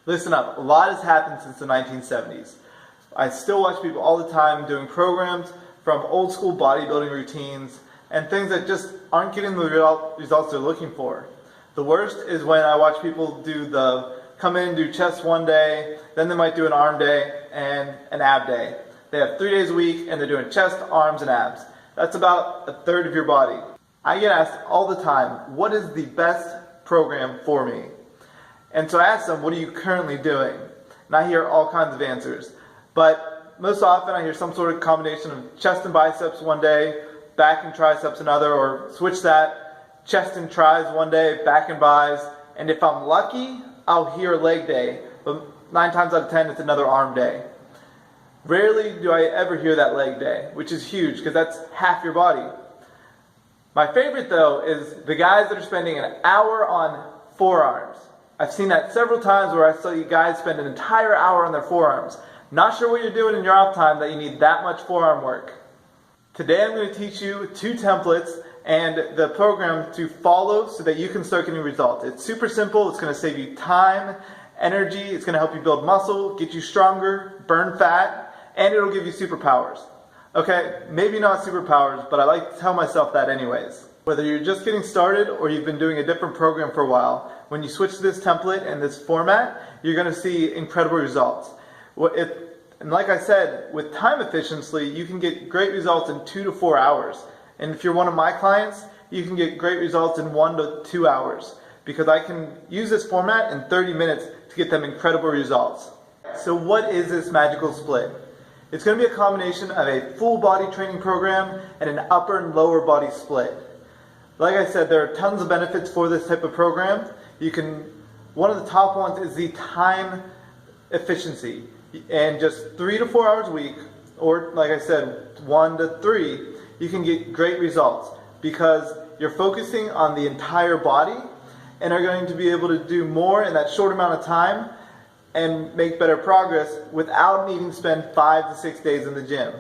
Listen up, a lot has happened since the 1970s. I still watch people all the time doing programs from old school bodybuilding routines and things that just aren't getting the results they're looking for. The worst is when I watch people come in, do chest one day, then they might do an arm day and an ab day. They have 3 days a week and they're doing chest, arms, and abs. That's about a third of your body. I get asked all the time, what is the best program for me? And so I ask them, what are you currently doing? And I hear all kinds of answers. But most often I hear some sort of combination of chest and biceps one day, back and triceps another, or switch that, chest and tris one day, back and bis, and if I'm lucky, I'll hear a leg day, but 9 times out of 10 it's another arm day. Rarely do I ever hear that leg day, which is huge because that's half your body. My favorite though is the guys that are spending an hour on forearms. I've seen that several times where I saw you guys spend an entire hour on their forearms. Not sure what you're doing in your off time that you need that much forearm work. Today I'm going to teach you 2 templates and the program to follow so that you can start getting results. It's super simple, it's going to save you time, energy, it's going to help you build muscle, get you stronger, burn fat, and it'll give you superpowers. Okay, maybe not superpowers, but I like to tell myself that anyways. Whether you're just getting started or you've been doing a different program for a while, when you switch to this template and this format, you're going to see incredible results. And like I said, with time efficiency, you can get great results in 2 to 4 hours. And if you're one of my clients, you can get great results in 1 to 2 hours because I can use this format in 30 minutes to get them incredible results. So what is this magical split? It's going to be a combination of a full body training program and an upper and lower body split. Like I said, there are tons of benefits for this type of program. One of the top ones is the time efficiency. And just 3 to 4 hours a week, or like I said, 1 to 3, you can get great results because you're focusing on the entire body and are going to be able to do more in that short amount of time and make better progress without needing to spend 5 to 6 days in the gym.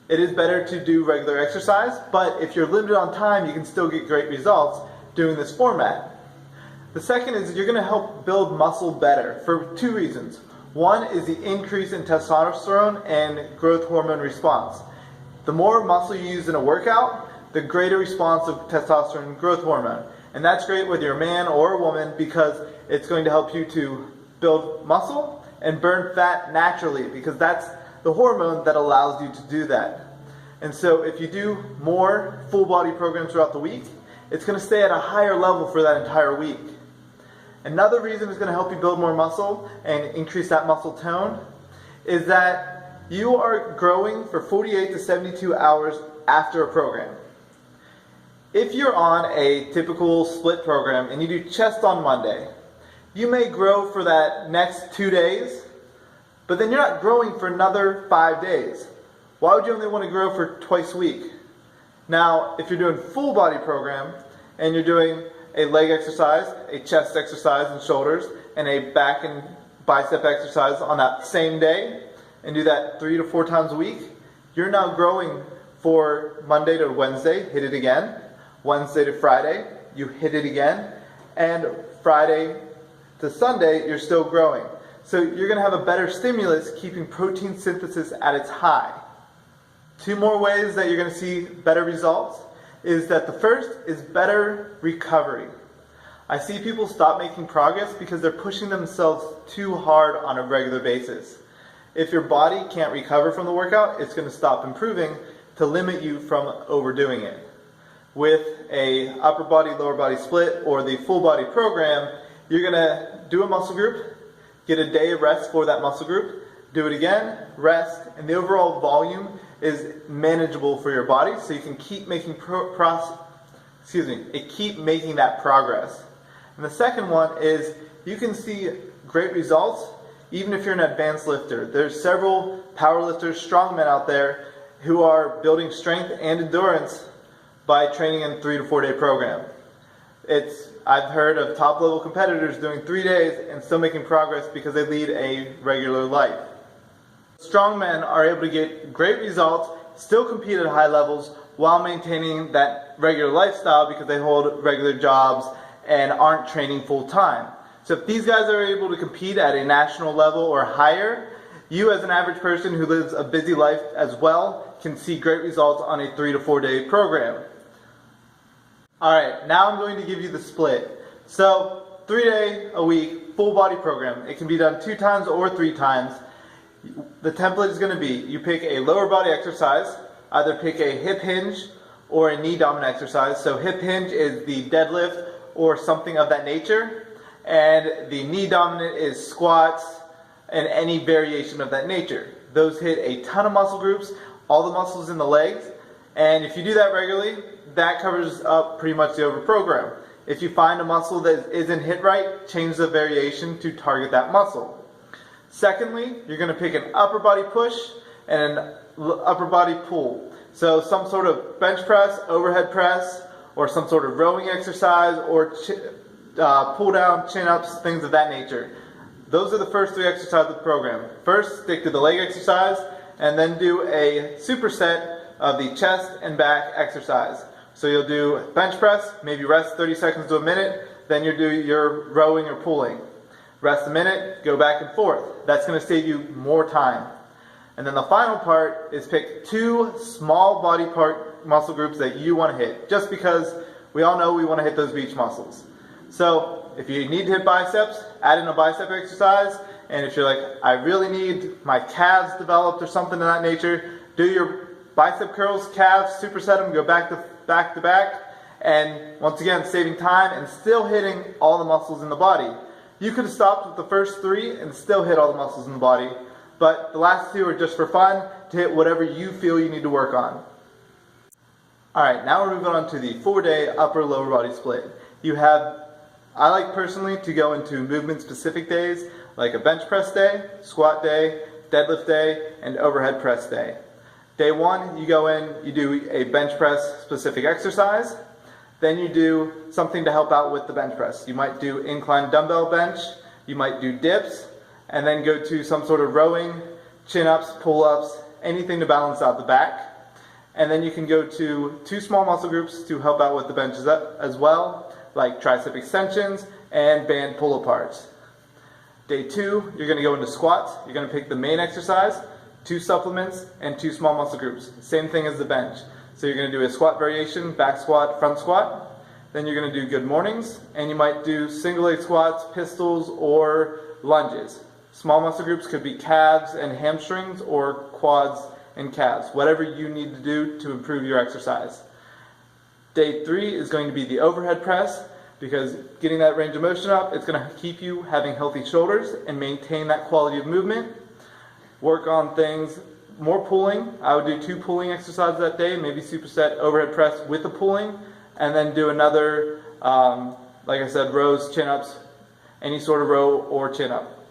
It is better to do regular exercise, but if you're limited on time, you can still get great results doing this format. The second is you're going to help build muscle better for 2 reasons. One is the increase in testosterone and growth hormone response. The more muscle you use in a workout, the greater response of testosterone and growth hormone. And that's great whether you're a man or a woman because it's going to help you to build muscle and burn fat naturally because that's the hormone that allows you to do that. And so if you do more full body programs throughout the week, it's going to stay at a higher level for that entire week. Another reason it's going to help you build more muscle and increase that muscle tone is that you are growing for 48 to 72 hours after a program. If you're on a typical split program and you do chest on Monday, you may grow for that next 2 days, but then you're not growing for another 5 days. Why would you only want to grow for twice a week? Now, if you're doing full body program and you're doing a leg exercise, a chest exercise and shoulders, and a back and bicep exercise on that same day, and do that 3 to 4 times a week, you're now growing for Monday to Wednesday, hit it again, Wednesday to Friday, you hit it again, and Friday to Sunday, you're still growing. So you're going to have a better stimulus keeping protein synthesis at its high. 2 more ways that you're going to see better results is that the first is better recovery. I see people stop making progress because they're pushing themselves too hard on a regular basis. If your body can't recover from the workout, it's going to stop improving to limit you from overdoing it. With a upper body, lower body split or the full body program, you're going to do a muscle group, get a day of rest for that muscle group, do it again, rest, and the overall volume is manageable for your body so you can keep making keep making that progress. And the second one is you can see great results even if you're an advanced lifter. There's several power lifters, strongmen out there who are building strength and endurance by training in a 3 to 4 day program. I've heard of top level competitors doing 3 days and still making progress because they lead a regular life. Strongmen are able to get great results, still compete at high levels while maintaining that regular lifestyle because they hold regular jobs and aren't training full time. So if these guys are able to compete at a national level or higher, you as an average person who lives a busy life as well can see great results on a 3 to 4 day program. Alright, now I'm going to give you the split. So 3 day a week, full body program. It can be done 2 times or 3 times. The template is going to be, you pick a lower body exercise, either pick a hip hinge or a knee dominant exercise. So hip hinge is the deadlift or something of that nature, and the knee dominant is squats and any variation of that nature. Those hit a ton of muscle groups, all the muscles in the legs, and if you do that regularly, that covers up pretty much the over program. If you find a muscle that isn't hit right, change the variation to target that muscle. Secondly, you're going to pick an upper body push and an upper body pull. So some sort of bench press, overhead press, or some sort of rowing exercise, or pull down, chin ups, things of that nature. Those are the first 3 exercises of the program. First, stick to the leg exercise, and then do a superset of the chest and back exercise. So you'll do bench press, maybe rest 30 seconds to a minute, then you'll do your rowing or pulling. Rest a minute, go back and forth. That's going to save you more time. And then the final part is pick 2 small body part muscle groups that you want to hit, just because we all know we want to hit those beach muscles. So if you need to hit biceps, add in a bicep exercise, and if you're like, I really need my calves developed or something of that nature, do your bicep curls, calves, superset them, go back to back, and once again, saving time and still hitting all the muscles in the body. You could have stopped with the first 3 and still hit all the muscles in the body, but the last 2 are just for fun to hit whatever you feel you need to work on. Alright, now we're moving on to the 4 day upper lower body split. I like personally to go into movement specific days like a bench press day, squat day, deadlift day, and overhead press day. Day 1, you go in, you do a bench press specific exercise. Then you do something to help out with the bench press. You might do incline dumbbell bench, you might do dips, and then go to some sort of rowing, chin-ups, pull-ups, anything to balance out the back. And then you can go to 2 small muscle groups to help out with the benches as well, like tricep extensions and band pull-aparts. Day 2, you're going to go into squats. You're going to pick the main exercise, 2 supplements, and 2 small muscle groups. Same thing as the bench. So you're going to do a squat variation, back squat, front squat. Then you're going to do good mornings, and you might do single leg squats, pistols, or lunges. Small muscle groups could be calves and hamstrings, or quads and calves, whatever you need to do to improve your exercise. Day 3 is going to be the overhead press, because getting that range of motion up, it's going to keep you having healthy shoulders and maintain that quality of movement. Work on things, more pulling. I would do 2 pulling exercises that day, maybe superset overhead press with the pulling, and then do another, like I said, rows, chin-ups, any sort of row or chin-up.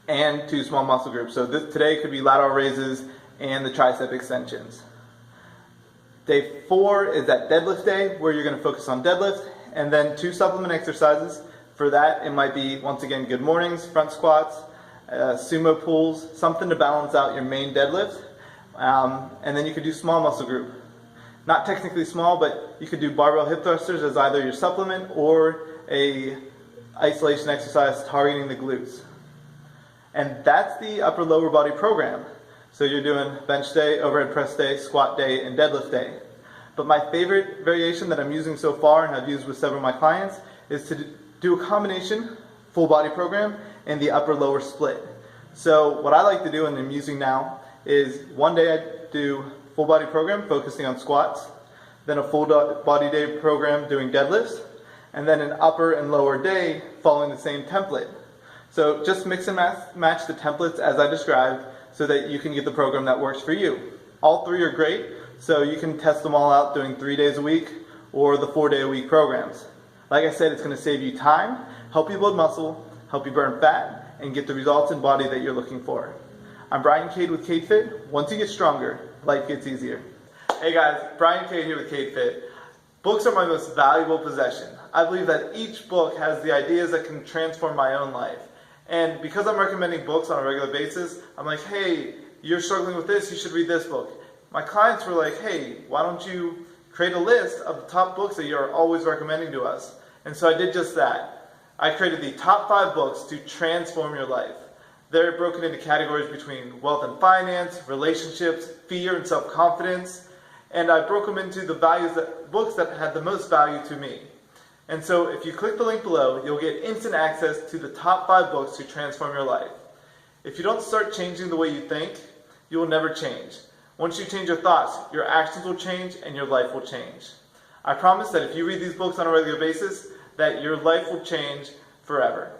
And 2 small muscle groups. So today could be lateral raises and the tricep extensions. Day 4 is that deadlift day, where you're going to focus on deadlift, and then 2 supplement exercises. For that, it might be, once again, good mornings, front squats, sumo pulls, something to balance out your main deadlift. And then you could do small muscle group. Not technically small, but you could do barbell hip thrusters as either your supplement or a isolation exercise targeting the glutes. And that's the upper lower body program. So you're doing bench day, overhead press day, squat day, and deadlift day. But my favorite variation that I'm using so far, and I've used with several of my clients, is to do a combination full body program and the upper lower split. So what I like to do, and I'm using now, is one day I do full body program focusing on squats, then a full body day program doing deadlifts, and then an upper and lower day following the same template. So just mix and match the templates as I described so that you can get the program that works for you. All 3 are great, so you can test them all out doing 3 days a week or the 4 day a week programs. Like I said, it's going to save you time, help you build muscle, help you burn fat, and get the results in body that you're looking for. I'm Brian Cade with Cade Fit. Once you get stronger, life gets easier. Hey guys, Brian Cade here with Cade Fit. Books are my most valuable possession. I believe that each book has the ideas that can transform my own life. And because I'm recommending books on a regular basis, I'm like, hey, you're struggling with this, you should read this book. My clients were like, hey, why don't you create a list of the top books that you're always recommending to us? And so I did just that. I created the top 5 books to transform your life. They're broken into categories between wealth and finance, relationships, fear and self-confidence, and I broke them into the books that had the most value to me. And so if you click the link below, you'll get instant access to the top 5 books to transform your life. If you don't start changing the way you think, you will never change. Once you change your thoughts, your actions will change and your life will change. I promise that if you read these books on a regular basis, that your life will change forever.